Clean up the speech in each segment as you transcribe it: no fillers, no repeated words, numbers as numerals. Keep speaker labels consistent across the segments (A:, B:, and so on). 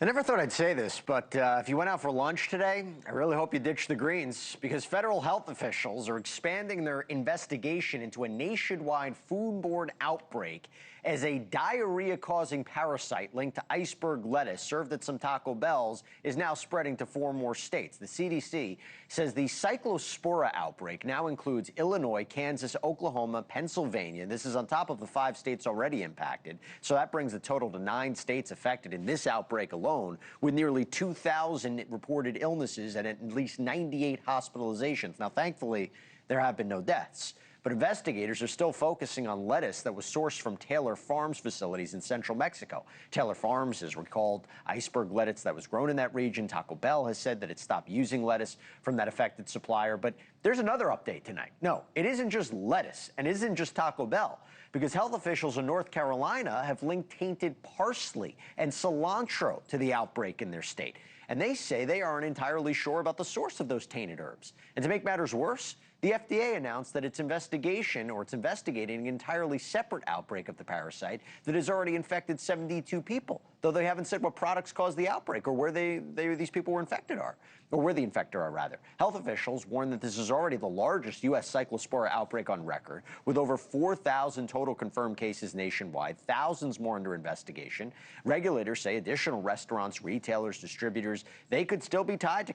A: I never thought I'd say this, but if you went out for lunch today, I really hope you ditched the greens because federal health officials are expanding their investigation into a nationwide foodborne outbreak as a diarrhea-causing parasite linked to iceberg lettuce served at some Taco Bells is now spreading to 4 more states. The CDC says the Cyclospora outbreak now includes Illinois, Kansas, Oklahoma, Pennsylvania. This is on top of the 5 states already impacted. So that brings the total to 9 states affected in this outbreak alone, with nearly 2,000 reported illnesses and at least 98 hospitalizations. Now, thankfully, there have been no deaths. But investigators are still focusing on lettuce that was sourced from Taylor Farms facilities in central Mexico. Taylor Farms has recalled iceberg lettuce that was grown in that region. Taco Bell has said that it stopped using lettuce from that affected supplier. But there's another update tonight. No, it isn't just lettuce and it isn't just Taco Bell, because health officials in North Carolina have linked tainted parsley and cilantro to the outbreak in their state. And they say they aren't entirely sure about the source of those tainted herbs. And to make matters worse, the FDA announced that it's investigating an entirely separate outbreak of the parasite that has already infected 72 people, though they haven't said what products caused the outbreak or where these people were infected are, or where the infected are, rather. Health officials warn that this is already the largest U.S. Cyclospora outbreak on record, with over 4,000 total confirmed cases nationwide, thousands more under investigation. Regulators say additional restaurants, retailers, distributors, they could still be tied to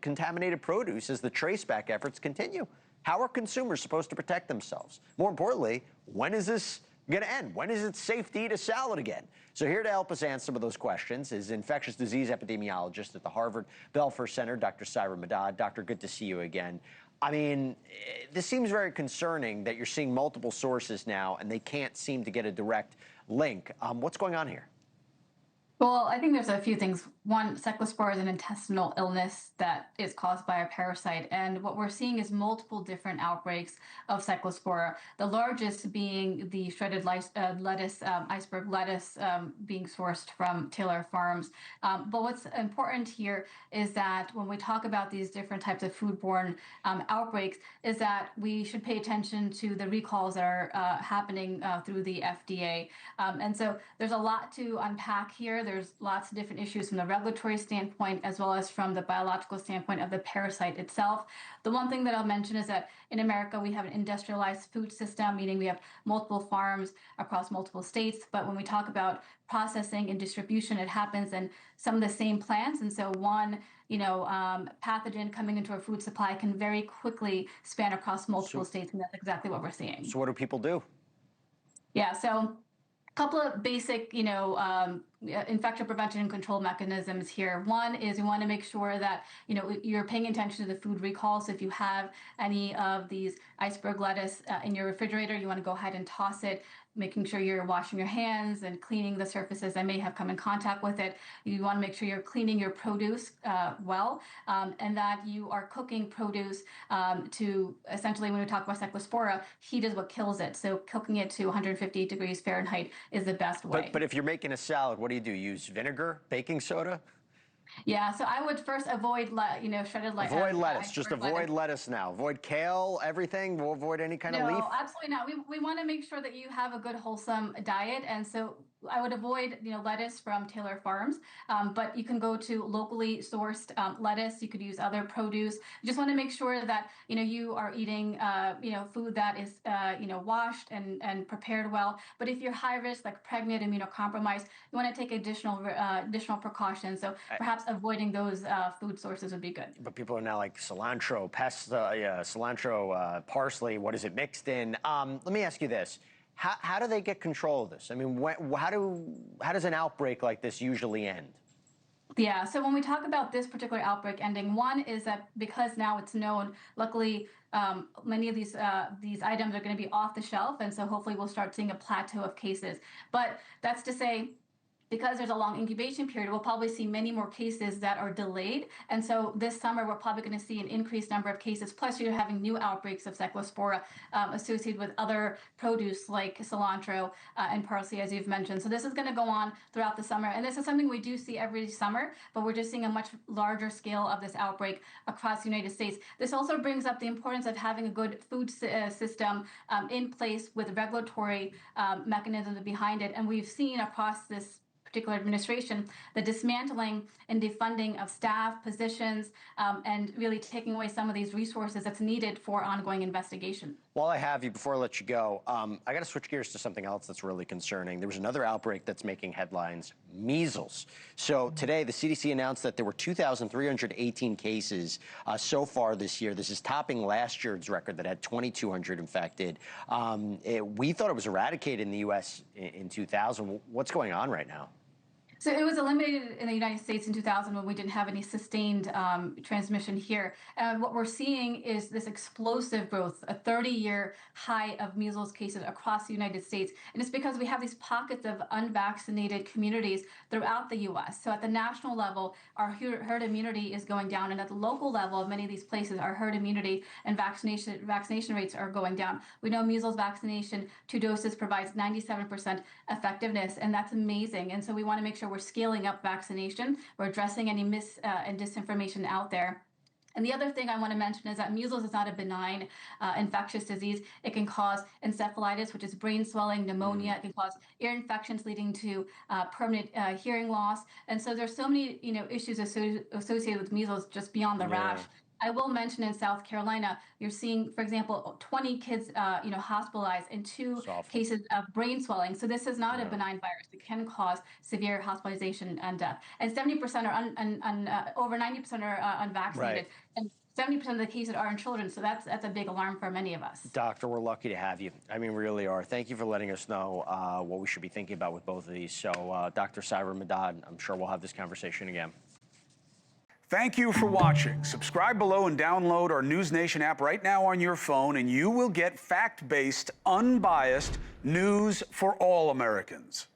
A: contaminated produce as the traceback efforts continue. How are consumers supposed to protect themselves? More importantly, when is this going to end? When is it safe to eat a salad again? So here to help us answer some of those questions is infectious disease epidemiologist at the Harvard Belfer Center, Dr. Syra Madad. Doctor, good to see you again. I mean, this seems very concerning that you're seeing multiple sources now and they can't seem to get a direct link. What's going on here?
B: Well, I think there's a few things. One, cyclospora is an intestinal illness that is caused by a parasite. And what we're seeing is multiple different outbreaks of cyclospora, the largest being the shredded lettuce, iceberg lettuce being sourced from Taylor Farms. But what's important here is that when we talk about these different types of foodborne outbreaks, is that we should pay attention to the recalls that are happening through the FDA. And so there's a lot to unpack here. There's lots of different issues from the regulatory standpoint as well as from the biological standpoint of the parasite itself. The one thing that I'll mention is that in America, we have an industrialized food system, meaning we have multiple farms across multiple states. But when we talk about processing and distribution, it happens in some of the same plants. And so one pathogen coming into a food supply can very quickly span across multiple states. And that's exactly what we're seeing.
A: So what do people do?
B: Yeah, so couple of basic, infection prevention and control mechanisms here. One is you want to make sure that, you're paying attention to the food recall. So if you have any of these iceberg lettuce in your refrigerator, you want to go ahead and toss it, making sure you're washing your hands and cleaning the surfaces that may have come in contact with it. You want to make sure you're cleaning your produce well, and that you are cooking produce to essentially, when we talk about cyclospora, heat is what kills it. So cooking it to 150 degrees Fahrenheit is the best way.
A: But if you're making a salad, what do? Use vinegar, baking soda?
B: Yeah, so I would first avoid, shredded lettuce.
A: Avoid lettuce. Just avoid lettuce now. Avoid kale, everything. We'll avoid any kind of leaf.
B: No, absolutely not. We want to make sure that you have a good, wholesome diet. And so I would avoid, lettuce from Taylor Farms, but you can go to locally sourced lettuce. You could use other produce. You just want to make sure that, you are eating, food that is, washed and prepared well. But if you're high risk, like pregnant, immunocompromised, you want to take additional precautions. So perhaps avoiding those food sources would be good.
A: But people are now like cilantro, parsley. What is it mixed in? Let me ask you this. How do they get control of this? I mean, how does an outbreak like this usually end?
B: Yeah, so when we talk about this particular outbreak ending, one is that because now it's known, luckily, many of these items are going to be off the shelf, and so hopefully we'll start seeing a plateau of cases. But that's to say, because there's a long incubation period, we'll probably see many more cases that are delayed. And so this summer, we're probably going to see an increased number of cases. Plus, you're having new outbreaks of cyclospora associated with other produce like cilantro and parsley, as you've mentioned. So this is going to go on throughout the summer. And this is something we do see every summer, but we're just seeing a much larger scale of this outbreak across the United States. This also brings up the importance of having a good food system in place with regulatory mechanisms behind it. And we've seen across this particular administration, the dismantling and defunding of staff positions, and really taking away some of these resources that's needed for ongoing investigation.
A: While I have you, before I let you go, I got to switch gears to something else that's really concerning. There was another outbreak that's making headlines, measles. So today, the CDC announced that there were 2,318 cases so far this year. This is topping last year's record that had 2,200 infected. We thought it was eradicated in the U.S. in 2000. What's going on right now?
B: So it was eliminated in the United States in 2000 when we didn't have any sustained transmission here. And what we're seeing is this explosive growth, a 30-year high of measles cases across the United States. And it's because we have these pockets of unvaccinated communities throughout the U.S. So at the national level, our herd immunity is going down. And at the local level of many of these places, our herd immunity and vaccination rates are going down. We know measles vaccination, 2 doses, provides 97% effectiveness, and that's amazing. And so we want to make sure we're scaling up vaccination. We're addressing any and disinformation out there. And the other thing I want to mention is that measles is not a benign infectious disease. It can cause encephalitis, which is brain swelling, pneumonia. It can cause ear infections leading to permanent hearing loss. And so there's so many issues associated with measles just beyond the rash. I will mention in South Carolina, you're seeing, for example, 20 kids, hospitalized and 2 cases of brain swelling. So this is not a benign virus. It can cause severe hospitalization and death. And 70% are over 90% are unvaccinated. Right. And 70% of the cases are in children. So that's a big alarm for many of us.
A: Doctor, we're lucky to have you. I mean, we really are. Thank you for letting us know what we should be thinking about with both of these. So, Dr. Syra Madad, I'm sure we'll have this conversation again.
C: Thank you for watching. Subscribe below and download our NewsNation app right now on your phone, and you will get fact-based, unbiased news for all Americans.